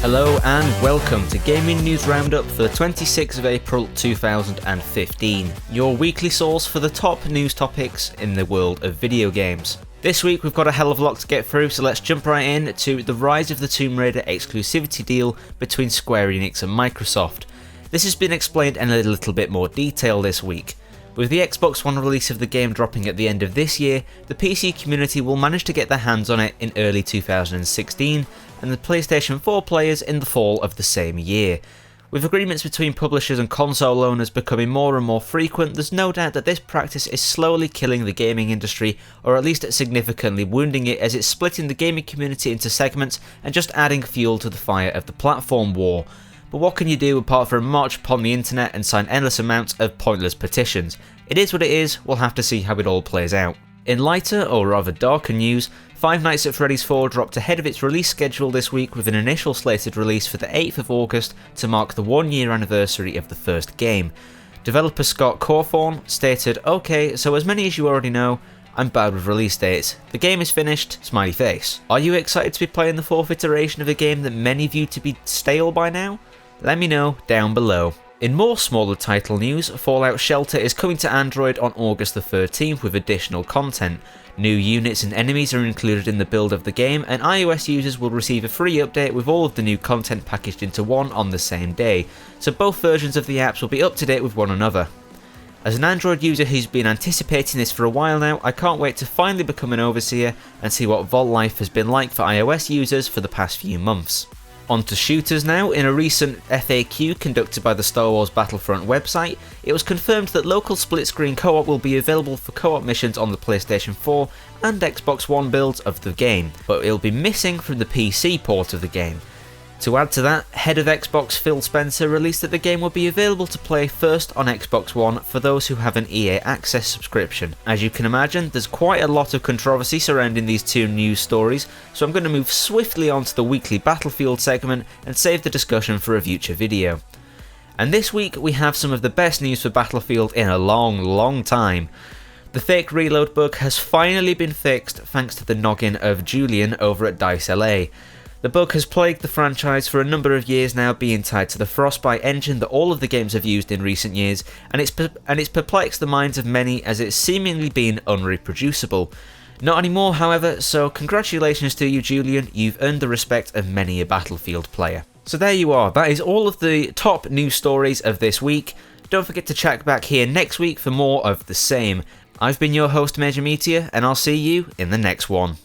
Hello and welcome to Gaming News Roundup for the 26th of April 2015, your weekly source for the top news topics in the world of video games. This week we've got a hell of a lot to get through, so let's jump right in to the Rise of the Tomb Raider exclusivity deal between Square Enix and Microsoft. This has been explained in a little bit more detail this week. With the Xbox One release of the game dropping at the end of this year, the PC community will manage to get their hands on it in early 2016, and the PlayStation 4 players in the fall of the same year. With agreements between publishers and console owners becoming more and more frequent, there's no doubt that this practice is slowly killing the gaming industry, or at least significantly wounding it, as it's splitting the gaming community into segments and just adding fuel to the fire of the platform war. But what can you do apart from march upon the internet and sign endless amounts of pointless petitions? It is what it is, we'll have to see how it all plays out. In lighter, or rather darker news, Five Nights at Freddy's 4 dropped ahead of its release schedule this week with an initial slated release for the 8th of August to mark the 1-year anniversary of the first game. Developer Scott Cawthorn stated, "Okay, so as many as you already know, I'm bad with release dates. The game is finished, smiley face. Are you excited to be playing the 4th iteration of a game that many view to be stale by now? Let me know down below." In more smaller title news, Fallout Shelter is coming to Android on August the 13th with additional content. New units and enemies are included in the build of the game, and iOS users will receive a free update with all of the new content packaged into one on the same day, so both versions of the apps will be up to date with one another. As an Android user who's been anticipating this for a while now, I can't wait to finally become an overseer and see what Vault life has been like for iOS users for the past few months. On to shooters now. In a recent FAQ conducted by the Star Wars Battlefront website, it was confirmed that local split-screen co-op will be available for co-op missions on the PlayStation 4 and Xbox One builds of the game, but it'll be missing from the PC port of the game. To add to that, head of Xbox Phil Spencer released that the game will be available to play first on Xbox One for those who have an EA Access subscription. As you can imagine, there's quite a lot of controversy surrounding these two news stories, so I'm going to move swiftly on to the weekly Battlefield segment and save the discussion for a future video. And this week we have some of the best news for Battlefield in a long time. The fake reload bug has finally been fixed thanks to the noggin of Julian over at DICE LA. The bug has plagued the franchise for a number of years now, being tied to the Frostbite engine that all of the games have used in recent years, and it's perplexed the minds of many as it's seemingly been unreproducible. Not anymore, however, so congratulations to you, Julian, you've earned the respect of many a Battlefield player. So there you are, that is all of the top news stories of this week. Don't forget to check back here next week for more of the same. I've been your host, MajorMeteor, and I'll see you in the next one.